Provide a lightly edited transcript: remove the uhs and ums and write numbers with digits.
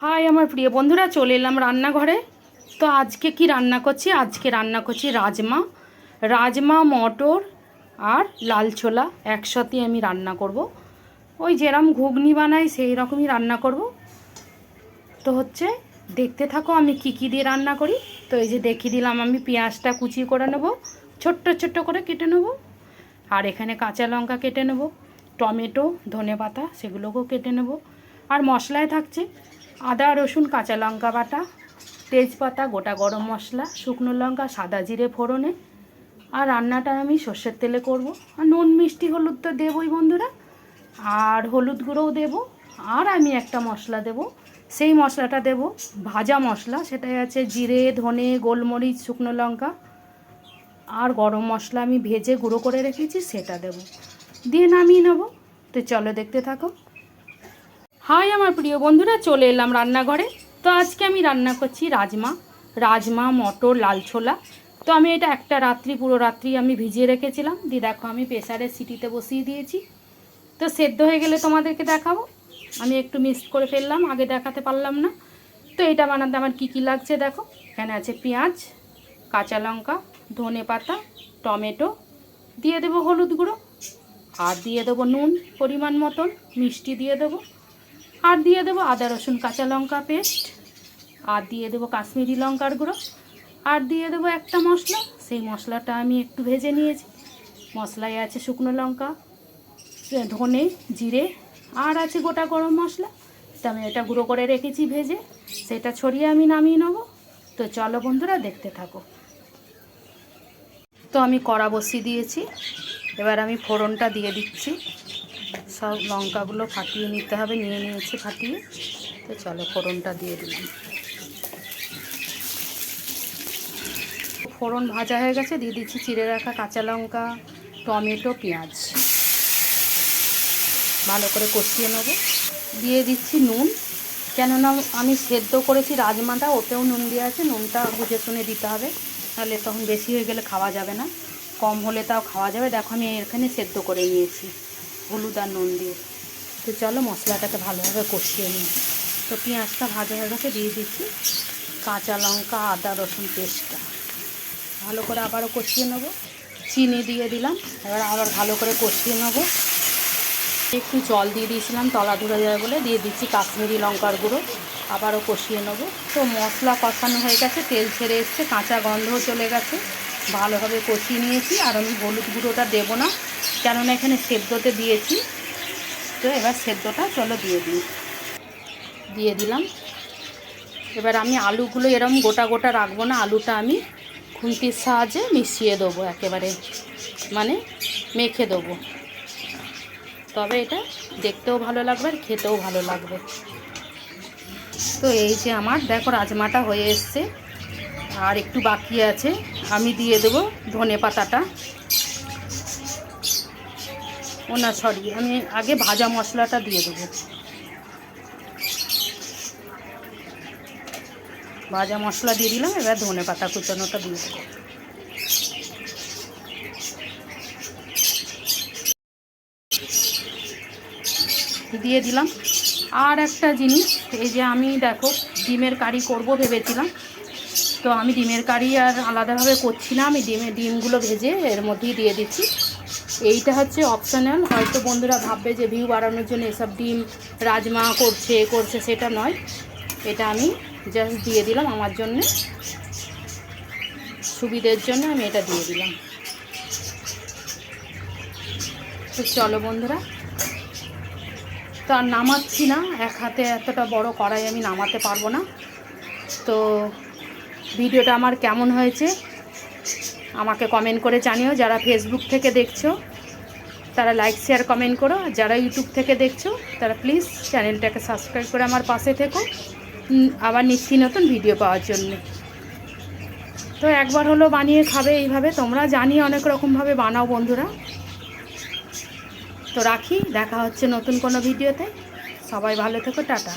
High আমার প্রিয় বন্ধুরা, চলে এলাম রান্নাঘরে। তো আজকে কি রান্না করছি? আজকে রান্না করছি রাজমা মটর আর লাল ছোলা একসাথে আমি রান্না করব। ওই যেরকম ঘুগনি বানাই সেই রকমই রান্না করব। তো দেখতে থাকো আমি কি দিয়ে রান্না করি। তো এই যে দেখিয়ে দিলাম, আমি পেঁয়াজটা কুচি করে নেব, ছোট্ট ছোট্ট করে কেটে নেব। আর এখানে কাঁচা লঙ্কা কেটে নেব, টমেটো, ধনেপাতা সেগুলোকেও কেটে নেব। আর মশলায় থাকছে আদা রসুন কাঁচা লঙ্কা বাটা, তেজপাতা, গোটা গরম মশলা, শুকনো লঙ্কা, সাদা জিরে ফোড়নে। আর রান্নাটা আমি সর্ষের তেলে করব। আর নুন মিষ্টি হলুদ তো দেবই বন্ধুরা, আর হলুদ গুঁড়োও দেব। আর আমি একটা মশলা দেব, সেই মশলাটা দেব ভাজা মশলা, সেটাই আছে জিরে, ধনে, গোলমরিচ, শুকনো লঙ্কা আর গরম মশলা আমি ভেজে গুঁড়ো করে রেখেছি, সেটা দেব, দিয়ে নামিয়ে নেব। তো চলো দেখতে থাকো। হাই আমার প্রিয় বন্ধুরা, চলে এলাম রান্নাঘরে। তো আজকে আমি রান্না করছি রাজমা মটর লাল ছোলা। তো আমি এটা একটা রাত্রি, পুরো রাত্রি আমি ভিজিয়ে রেখেছিলাম। দিয়ে দেখো আমি প্রেসারের সিটিতে বসিয়ে দিয়েছি। তো সেদ্ধ হয়ে গেলে তোমাদেরকে দেখাবো। আমি একটু মিক্স করে ফেললাম, আগে দেখাতে পারলাম না। তো এটা বানাতে আমার কি লাগছে দেখো। এখানে আছে পেঁয়াজ, কাঁচা লঙ্কা, ধনে পাতা, টমেটো, দিয়ে দেবো হলুদ গুঁড়ো, আর দিয়ে দেবো নুন পরিমাণ মতন, মিষ্টি দিয়ে দেবো, আর দিয়ে দেবো আদা রসুন কাঁচা লঙ্কা পেস্ট, আর দিয়ে দেবো কাশ্মীরি লঙ্কার গুঁড়ো, আর দিয়ে দেবো একটা মশলা। সেই মশলাটা আমি একটু ভেজে নিয়েছি। মশলায় আছে শুকনো লঙ্কা, ধনে, জিরে, আর আছে গোটা গরম মশলা। তো আমি এটা গুঁড়ো করে রেখেছি ভেজে, সেটা ছড়িয়ে আমি নামিয়ে নেবো। তো চলো বন্ধুরা দেখতে থাকো। তো আমি কড়া বসিয়ে দিয়েছি, এবার আমি ফোড়নটা দিয়ে দিচ্ছি। সব লঙ্কাগুলো ফাটিয়ে নিতে হবে, নিয়ে নিয়েছি ফাটিয়ে। তো চলো ফোড়নটা দিয়ে দিলাম। ফোড়ন ভাজা হয়ে গেছে, দিয়ে দিচ্ছি চিড়ে রাখা কাঁচা লঙ্কা, টমেটো, পেঁয়াজ, ভালো করে কষিয়ে নেব। দিয়ে দিচ্ছি নুন, কেননা আমি সেদ্ধ করেছি রাজমাটা, ওতেও নুন দেওয়া আছে। নুনটা বুঝে শুনে দিতে হবে, তাহলে তখন বেশি হয়ে গেলে খাওয়া যাবে না, কম হলে তাও খাওয়া যাবে। দেখো আমি এখানে সেদ্ধ করে নিয়েছি হলুদ আর নুন দিয়ে। তো চলো মশলাটাকে ভালোভাবে কষিয়ে নিই। তো পেঁয়াজটা ভাজা হয়ে গেছে, দিয়ে দিচ্ছি কাঁচা লঙ্কা আদা রসুন পেস্টটা, ভালো করে আবারও কষিয়ে নেব। চিনি দিয়ে দিলাম, এবার আবার ভালো করে কষিয়ে নেব। একটু জল দিয়ে দিয়েছিলাম তলা ধরে যাবে বলে, দিয়ে দিচ্ছি কাশ্মীরি লঙ্কার গুঁড়ো, আবারও কষিয়ে নেব। তো মশলা কষানো হয়ে গেছে, তেল ছেড়ে এসছে, কাঁচা গন্ধও চলে গেছে, ভালোভাবে কষিয়ে নিয়েছি। আর আমি হলুদ গুঁড়োটা দেবো না, কেননা এখানে সেদ্ধতে দিয়েছি। তো এবার সেদ্ধটা চলো দিয়ে দিলাম। এবার আমি আলুগুলো এরকম গোটা গোটা রাখবো না, আলুটা আমি খুন্তির সাহায্যে মিশিয়ে দেবো, একেবারে মানে মেখে দেবো। তবে এটা দেখতেও ভালো লাগবে আর খেতেও ভালো লাগবে। তো এই যে আমার দেখো রাজমাটা হয়ে এসছে, আর একটু বাকি আছে। আমি দিয়ে দেবো ধনে পাতাটা, আমি আগে ভাজা মশলাটা দিয়ে দেবো। ভাজা মশলা দিয়ে দিলাম, এবার ধনে পাতা কুচানোটা দিয়ে দেবো। দিয়ে দিলাম। আর একটা জিনিস, এই যে আমি দেখো ডিমের কারি করব ভেবেছিলাম। তো আমি ডিমের কারি আর আলাদাভাবে করছি না, আমি ডিমগুলো ভেজে এর মধ্যেই দিয়ে দিচ্ছি। এইটা হচ্ছে অপশনাল, হয়তো বন্ধুরা ভাববে যে ভিউ বাড়ানোর জন্য এসব ডিম রাজমা করছে, সেটা নয়। এটা আমি জাস্ট দিয়ে দিলাম, আমার জন্য সুবিধের জন্য আমি এটা দিয়ে দিলাম। তো চলো বন্ধুরা, তো আর নামাচ্ছি না, এক হাতে এতটা বড় কড়াই আমি নামাতে পারবো না। তো ভিডিওটা আমার কেমন হয়েছে আমাকে কমেন্ট করে জানিও। যারা ফেসবুক থেকে দেখছো তারা লাইক শেয়ার কমেন্ট করো, যারা ইউটিউব থেকে দেখছো তারা প্লিজ চ্যানেলটাকে সাবস্ক্রাইব করে আমার পাশে থেকো, আবার নিত্য নতুন ভিডিও পাওয়ার জন্য। তো একবার হলো বানিয়ে খাবে এইভাবে, তোমরা জানি অনেক রকমভাবে বানাও বন্ধুরা। তো রাখি, দেখা হচ্ছে নতুন কোনো ভিডিওতে। সবাই ভালো থেকো, টাটা।